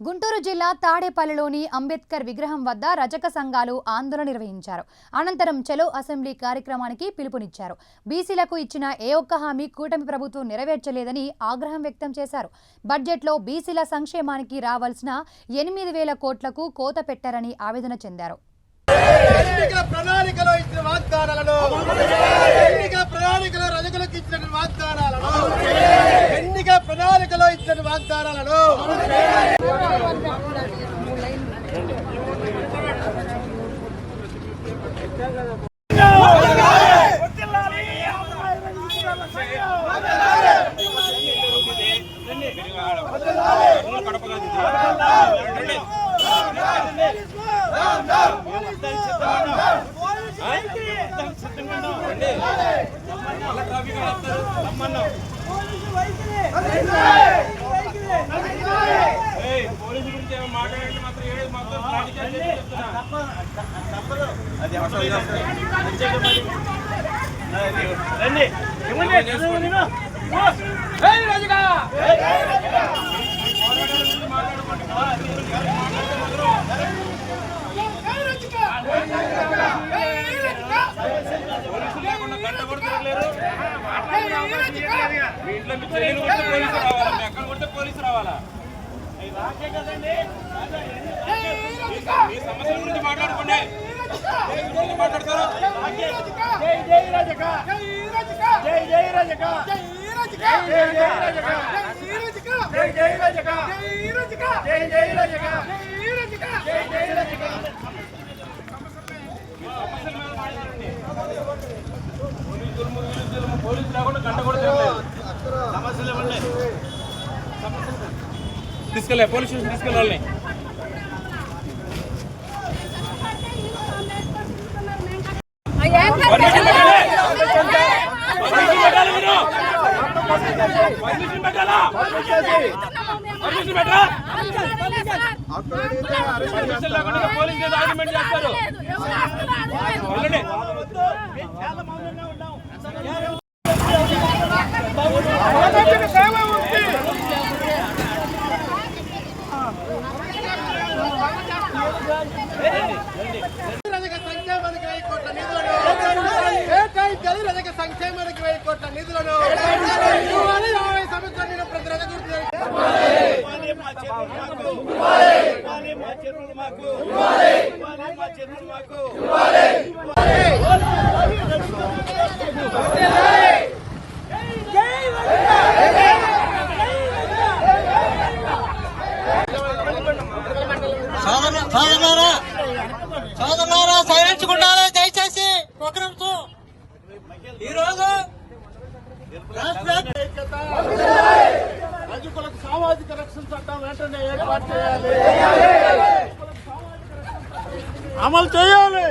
గుంటూరు జిల్లా తాడేపల్లిలోని అంబేద్కర్ విగ్రహం వద్ద రజక సంఘాలు ఆందోళన నిర్వహించారు. అనంతరం చలో అసెంబ్లీ కార్యక్రమానికి పిలుపునిచ్చారు. బీసీలకు ఇచ్చిన ఏ ఒక్క హామీ కూటమి ప్రభుత్వం నెరవేర్చలేదని ఆగ్రహం వ్యక్తం చేశారు. బడ్జెట్లో బీసీల సంక్షేమానికి రావాల్సిన 8,000 కోట్లకు కోత పెట్టారని ఆవేదన చెందారు. ఎన్నికల ప్రణాళికలో ఇచ్చిన వాగ్దానాలను ఎన్నికల ప్రణాళికలో రజకులకు ఇచ్చిన వాగ్దానాలను ఎన్నికల ప్రణాళికలో ఇచ్చిన వాగ్దానాలను పోలీసు గురించి మాట్లాడండి మాత్రం పోలీసు రావాలా ఈ సమస్యల గురించి మాట్లాడుకోండి. మాట్లాడతారు పోలీసు లేకుండా గంట కూడా తిరగలేదు. సమస్యలు ఇవ్వండి. తీసుకెళ్ళే పోలీస్ స్టేషన్ తీసుకెళ్ళాలి. పోలీసు ఆర్గ్యుమెంట్ చేస్తారు. రజక సంక్షేమానికి 1000 కోట్ల నిధులను ప్రతి రజ సోదరులారా సైనించుకుంటారా దయచేసి ప్రోగ్రామ్స్. ఈరోజు రజకులకు సామాజిక రక్షణ చట్టం వెంటనే ఏర్పాటు చేయాలి, అమలు చేయాలి.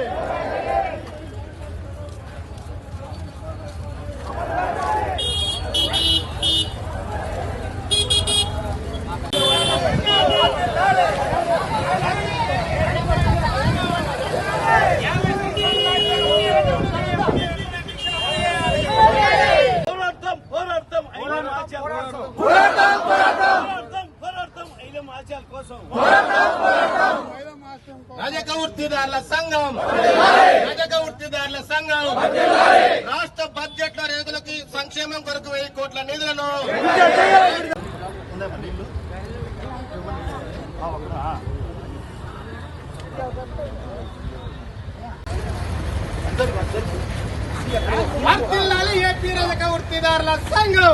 రజక వృత్తిదారుల సంఘం రాష్ట్ర బడ్జెట్ లో రైతులకి సంక్షేమం కొరకు 1000 కోట్ల నిధులను వర్ధిల్లాలి ఏపీ రజక వృత్తిదారుల సంఘం.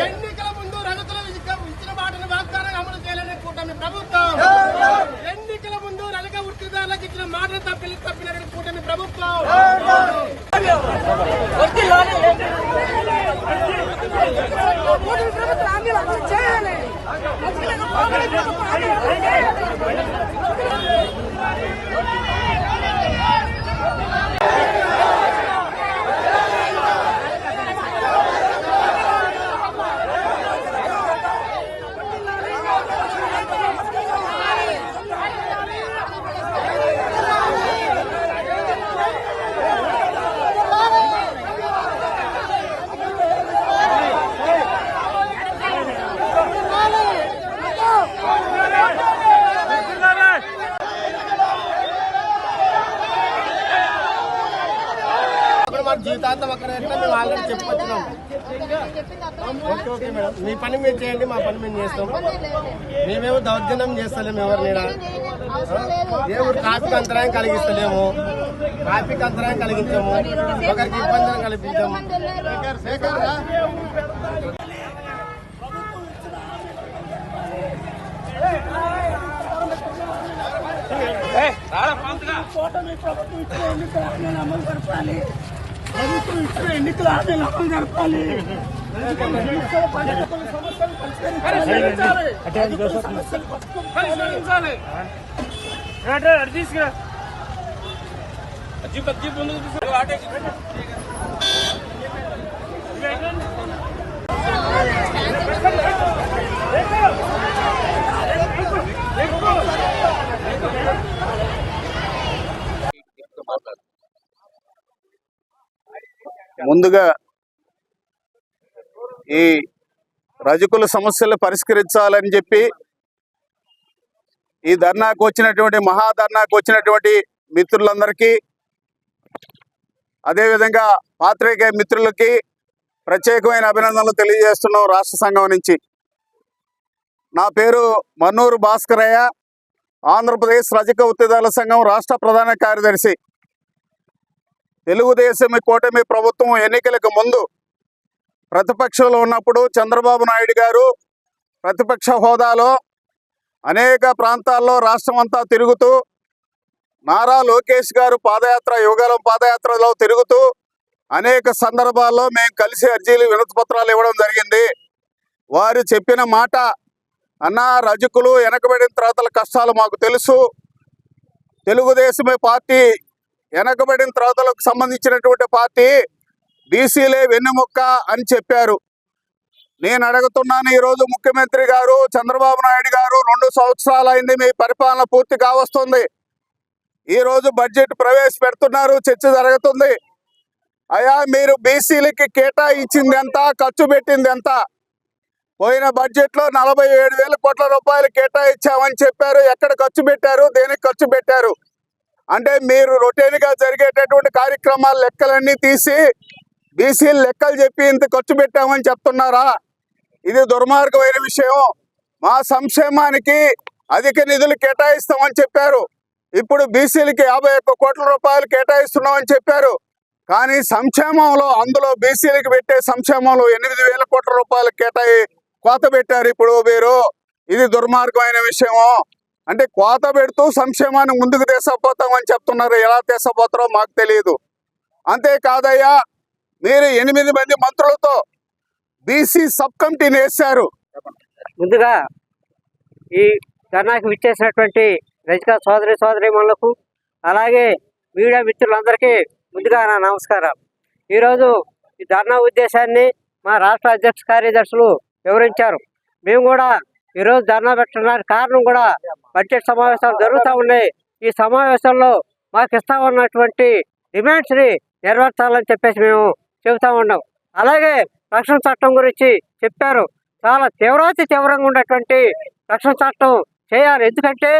ఎన్నికల ముందు రజకులు ఇచ్చిన మాటను వాగ్దానం అమలు చేయాలని కూటమి ప్రభుత్వం. ఎన్నికల ముందు రజక వృత్తిదారులకు ఇచ్చిన మాటను తప్పినటువంటి కూటమి ప్రభుత్వం. శాతం అక్కడ ఎట్లా మేము ఆల్రెడీ చెప్పొచ్చినాం. ఓకే ఓకే మేడం, మీ పని మీరు చేయండి, మా పని మేము చేస్తాం. మేమేమో దౌర్జన్యం చేస్తలేము ఎవరినైనా. దేవుడు ట్రాఫిక్ అంతరాయం కలిగిస్తలేము, ట్రాఫిక్ అంతరాయం కలిగించాము, ఒకరికి ఇబ్బందులు కల్పించాము. ప్రభుత్వం ఇచ్చిన ఎన్నికల హామీలు అమలు జరపాలి. ముందుగా ఈ రజకుల సమస్యలు పరిష్కరించాలని చెప్పి ఈ ధర్నాకు వచ్చినటువంటి మహాధర్నాకు వచ్చినటువంటి మిత్రులందరికీ, అదేవిధంగా పాత్రికేయ మిత్రులకి ప్రత్యేకమైన అభినందనలు తెలియజేస్తున్నాం రాష్ట్ర సంఘం నుంచి. నా పేరు మన్నూరు భాస్కరయ్య, ఆంధ్రప్రదేశ్ రజక వృత్తిదారుల సంఘం రాష్ట్ర ప్రధాన కార్యదర్శి. తెలుగుదేశం కూటమి ప్రభుత్వం ఎన్నికలకు ముందు ప్రతిపక్షంలో ఉన్నప్పుడు చంద్రబాబు నాయుడు గారు ప్రతిపక్ష హోదాలో అనేక ప్రాంతాల్లో రాష్ట్రం అంతా తిరుగుతూ, నారా లోకేష్ గారు యువగలం పాదయాత్రలో తిరుగుతూ అనేక సందర్భాల్లో మేము కలిసి అర్జీలు వినతి పత్రాలు ఇవ్వడం జరిగింది. వారు చెప్పిన మాట, అన్నా రజకులు వెనకబడిన తరగతుల కష్టాలు మాకు తెలుసు, తెలుగుదేశమే పార్టీ వెనకబడిన తరగతులకు సంబంధించినటువంటి పార్టీ, బీసీలే వెన్నెముక్క అని చెప్పారు. నేను అడుగుతున్నాను, ఈరోజు ముఖ్యమంత్రి గారు చంద్రబాబు నాయుడు గారు 2 సంవత్సరాలు అయింది, మీ పరిపాలన పూర్తి కావస్తుంది. ఈరోజు బడ్జెట్ ప్రవేశపెడుతున్నారు, చర్చ జరుగుతుంది. అయ్యా, మీరు బీసీలకి కేటాయించింది ఎంత, ఖర్చు పెట్టింది ఎంత? పోయిన బడ్జెట్లో 47,000 కోట్ల రూపాయలు కేటాయించామని చెప్పారు. ఎక్కడ ఖర్చు పెట్టారు, దేనికి ఖర్చు పెట్టారు? అంటే మీరు రొటీన్గా జరిగేటటువంటి కార్యక్రమాల లెక్కలన్నీ తీసి బీసీలు లెక్కలు చెప్పి ఇంత ఖర్చు పెట్టామని చెప్తున్నారా? ఇది దుర్మార్గమైన విషయం. మా సంక్షేమానికి అధిక నిధులు కేటాయిస్తామని చెప్పారు. ఇప్పుడు బీసీలకి 51 కోట్ల రూపాయలు కేటాయిస్తున్నామని చెప్పారు. కానీ సంక్షేమంలో, అందులో బీసీలకు పెట్టే సంక్షేమంలో 8,000 కోట్ల రూపాయలు కోత పెట్టారు ఇప్పుడు మీరు. ఇది దుర్మార్గమైన విషయము. అంటే కోత పెడుతూ సంక్షేమాన్ని ముందుకు తీసుకుపోతామని చెప్తున్నారు. ఎలా తీసుకుపోతారో మాకు తెలియదు. అంతేకాదయ్యా, మీరు 8 మంది మంత్రులతో బీసీ సబ్ కమిటీని వేశారు. ముందుగా ఈ ధర్నాకి విచ్చేసినటువంటి రజక సోదరీమణులకు, అలాగే మీడియా మిత్రులందరికీ ముందుగా నా నమస్కారం. ఈరోజు ఈ ధర్నా ఉద్దేశాన్ని మా రాష్ట్ర అధ్యక్ష కార్యదర్శులు వివరించారు. మేము కూడా ఈరోజు ధర్నా పెట్టడానికి కారణం కూడా బడ్జెట్ సమావేశాలు జరుగుతూ ఉన్నాయి. ఈ సమావేశంలో మాకు ఇస్తా ఉన్నటువంటి డిమాండ్స్ని నెరవేర్చాలని చెప్పేసి మేము చెబుతూ ఉన్నాం. అలాగే రక్షణ చట్టం గురించి చెప్పారు. చాలా తీవ్రంగా ఉన్నటువంటి రక్షణ చట్టం చేయాలి. ఎందుకంటే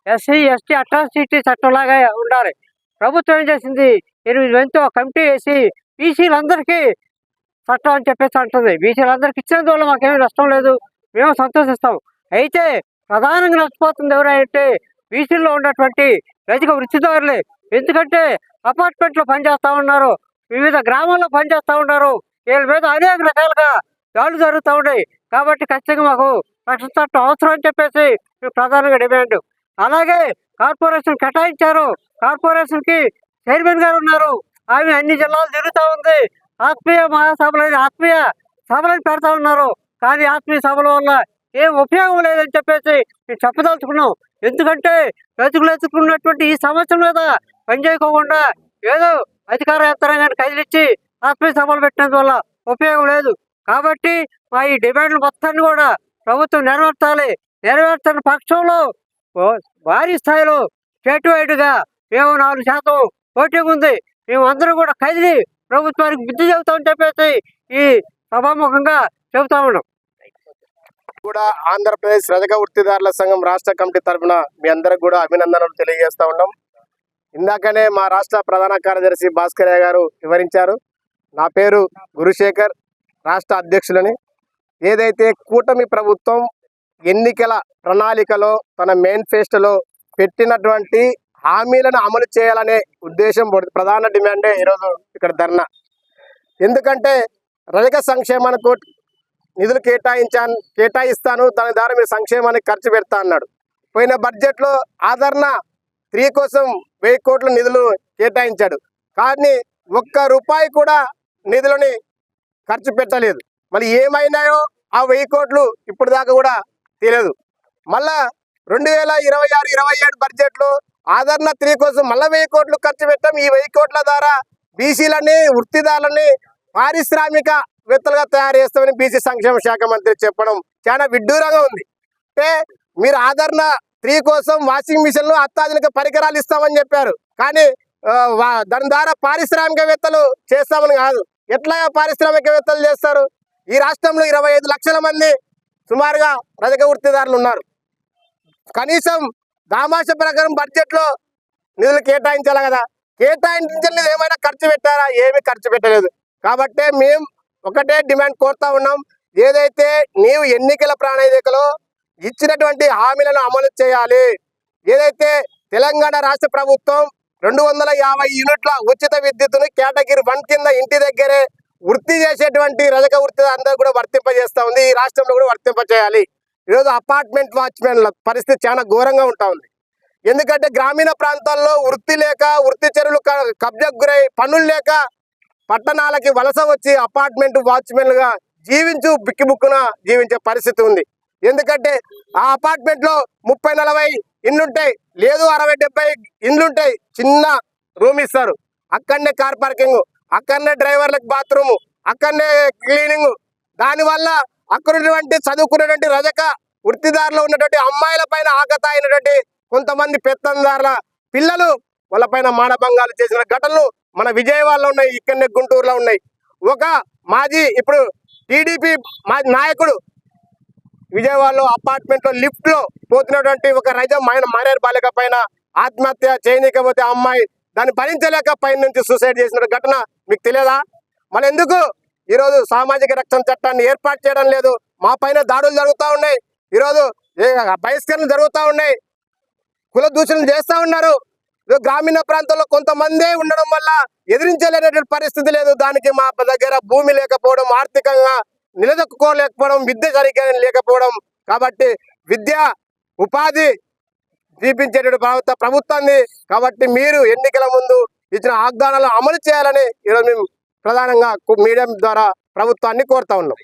ఎస్సీ ఎస్టీ అట్రాసిటీ చట్టంలాగా ఉండాలి. ప్రభుత్వం ఏం చేసింది, 8 మందితో కమిటీ వేసి బీసీలందరికీ చట్టం అని చెప్పేసి అంటుంది. బీసీలందరికీ ఇచ్చినందువల్ల మాకేమీ నష్టం లేదు, మేము సంతోషిస్తాం. అయితే ప్రధానంగా నష్టపోతుంది ఎవరంటే బీసీలో ఉన్నటువంటి రజక వృత్తిదారులే. ఎందుకంటే అపార్ట్మెంట్లో పనిచేస్తూ ఉన్నారు, వివిధ గ్రామాల్లో పనిచేస్తూ ఉన్నారు. వీళ్ళ మీద అనేక రకాలుగా దాడులు జరుగుతూ ఉన్నాయి. కాబట్టి ఖచ్చితంగా మాకు రక్షణ చట్టం అవసరం అని చెప్పేసి మేము ప్రధానంగా డిమాండ్. అలాగే కార్పొరేషన్ కేటాయించారు. కార్పొరేషన్కి చైర్మన్ గారు ఉన్నారు. ఆమె అన్ని జిల్లాలు తిరుగుతూ ఉంది. ఆత్మీయ మహాసభలని, ఆత్మీయ సభలను పెడతా ఉన్నారు. కానీ ఆత్మీయ సభల వల్ల ఏం ఉపయోగం లేదని చెప్పేసి మేము చెప్పదలుచుకున్నాం. ఎందుకంటే రజకులు ఎత్తుకున్నటువంటి ఈ సమస్య మీద పనిచేయకోకుండా ఏదో అధికార యంత్రాంగాన్ని కదిలిచ్చి ఆత్మీయ సభలు పెట్టినందువల్ల ఉపయోగం లేదు. కాబట్టి మా ఈ డిమాండ్లు మొత్తాన్ని కూడా ప్రభుత్వం నెరవేర్చాలి. నెరవేర్చని పక్షంలో భారీ స్థాయిలో స్టేట్ వైడ్గా మేము 4% పోటీ ఉంది. మేము అందరూ కూడా కదిలి ప్రభుత్వానికి బుద్ధి చెబుతామని చెప్పేసి ఈ సభాముఖంగా చెబుతా ఉన్నాం. కూడా ఆంధ్రప్రదేశ్ రజక వృత్తిదారుల సంఘం రాష్ట్ర కమిటీ తరఫున మీ అందరికి కూడా అభినందనలు తెలియజేస్తా ఉన్నాం. ఇందాకనే మా రాష్ట్ర ప్రధాన కార్యదర్శి భాస్కరయ్య గారు వివరించారు. నా పేరు గురుశేఖర్, రాష్ట్ర అధ్యక్షులని. ఏదైతే కూటమి ప్రభుత్వం ఎన్నికల ప్రణాళికలో తన మేనిఫెస్టోలో పెట్టినటువంటి హామీలను అమలు చేయాలనే ఉద్దేశం ప్రధాన డిమాండే ఈరోజు ఇక్కడ ధర్నా. ఎందుకంటే రజక సంక్షేమానికి నిధులు కేటాయిస్తాను, దాని ద్వారా మీ సంక్షేమానికి ఖర్చు పెడతా అన్నాడు. పోయిన బడ్జెట్లో ఆదరణ 3 కోసం 1000 కోట్ల నిధులు కేటాయించాడు. కానీ ₹1 కూడా నిధులని ఖర్చు పెట్టలేదు. మళ్ళీ ఏమైనాయో ఆ 1000 కోట్లు ఇప్పుడు దాకా కూడా తెలియదు. మళ్ళా 2026-27 బడ్జెట్లో ఆదరణ 3 కోసం మళ్ళీ 1000 కోట్లు ఖర్చు పెట్టాం. ఈ 1000 కోట్ల ద్వారా బీసీలని, వృత్తిదారులని పారిశ్రామికవేత్తలుగా తయారు చేస్తామని బీసీ సంక్షేమ శాఖ మంత్రి చెప్పడం చాలా విడ్డూరంగా ఉంది. అంటే మీరు ఆదరణ 3 కోసం వాషింగ్ మిషన్లు, అత్యాధునిక పరికరాలు ఇస్తామని చెప్పారు. కానీ దాని ద్వారా పారిశ్రామికవేత్తలు చేస్తామని కాదు. ఎట్లా పారిశ్రామికవేత్తలు చేస్తారు? ఈ రాష్ట్రంలో 25 లక్షల మంది సుమారుగా రజక వృత్తిదారులు ఉన్నారు. కనీసం దామాష ప్రకారం బడ్జెట్లో నిధులు కేటాయించాలి కదా. కేటాయించలేదు, ఏమైనా ఖర్చు పెట్టారా? ఏమీ ఖర్చు పెట్టలేదు. కాబట్టి మేము ఒకటే డిమాండ్ కోరుతా ఉన్నాం. ఏదైతే నీవు ఎన్నికల ప్రణాళికలో ఇచ్చినటువంటి హామీలను అమలు చేయాలి. ఏదైతే తెలంగాణ రాష్ట్ర ప్రభుత్వం 250 యూనిట్ల ఉచిత విద్యుత్తును కేటగిరీ 1 కింద ఇంటి దగ్గరే వృత్తి చేసేటువంటి రజక వృత్తి అందరూ కూడా వర్తింపజేస్తా ఉంది. ఈ రాష్ట్రంలో కూడా వర్తింపజేయాలి. ఈరోజు అపార్ట్మెంట్ వాచ్మెన్ల పరిస్థితి చాలా ఘోరంగా ఉంటా ఉంది. ఎందుకంటే గ్రామీణ ప్రాంతాల్లో వృత్తి లేక, వృత్తి చెరువులు కబ్జాకు గురై, పనులు లేక పట్టణాలకి వలస వచ్చి అపార్ట్మెంట్ వాచ్మెన్లుగా బిక్కిబుక్కున జీవించే పరిస్థితి ఉంది. ఎందుకంటే ఆ అపార్ట్మెంట్లో 30-40 ఇండ్లుంటాయి, లేదు 60-70 ఇండ్లుంటాయి. చిన్న రూమ్ ఇస్తారు, అక్కడనే కార్ పార్కింగ్, అక్కడనే డ్రైవర్లకు బాత్రూము, అక్కడనే క్లీనింగ్. దానివల్ల అక్కడున్నటువంటి చదువుకున్నటువంటి రజక వృత్తిదారులు ఉన్నటువంటి అమ్మాయిల పైన ఆకతాయినటువంటి కొంతమంది పెత్తందారుల పిల్లలు వాళ్ళ పైన మానభంగాలు చేసిన ఘటనలు మన విజయవాడలో ఉన్నాయి, ఇక్కడనే గుంటూరులో ఉన్నాయి. ఒక మాజీ ఇప్పుడు టీడీపీ నాయకుడు విజయవాడలో అపార్ట్మెంట్లో లిఫ్ట్లో పోతున్నటువంటి ఒక మైనర్ బాలిక పైన ఆత్మహత్య చేయనీకపోతే అమ్మాయి దాన్ని భరించలేక పైన నుంచి సూసైడ్ చేసిన ఘటన మీకు తెలియదా? మళ్ళీ ఎందుకు ఈరోజు సామాజిక రక్షణ చట్టాన్ని ఏర్పాటు చేయడం లేదు? మా పైన దాడులు జరుగుతూ ఉన్నాయి, ఈరోజు బహిష్కరణలు జరుగుతూ ఉన్నాయి, కుల దూషణలు చేస్తూ ఉన్నారు. గ్రామీణ ప్రాంతాల్లో కొంతమంది ఉండడం వల్ల ఎదిరించలేనటువంటి పరిస్థితి లేదు. దానికి మా దగ్గర భూమి లేకపోవడం, ఆర్థికంగా నిలదొక్కుకోలేకపోవడం, విద్య సరిగ్గా లేకపోవడం. కాబట్టి విద్య ఉపాధి దీపించేటువంటి ప్రభుత్వాన్ని కాబట్టి మీరు ఎన్నికల ముందు ఇచ్చిన వాగ్దానాలు అమలు చేయాలని ఈరోజు మేము ప్రధానంగా మీడియా ద్వారా ప్రభుత్వాన్ని కోరుతా ఉన్నాం.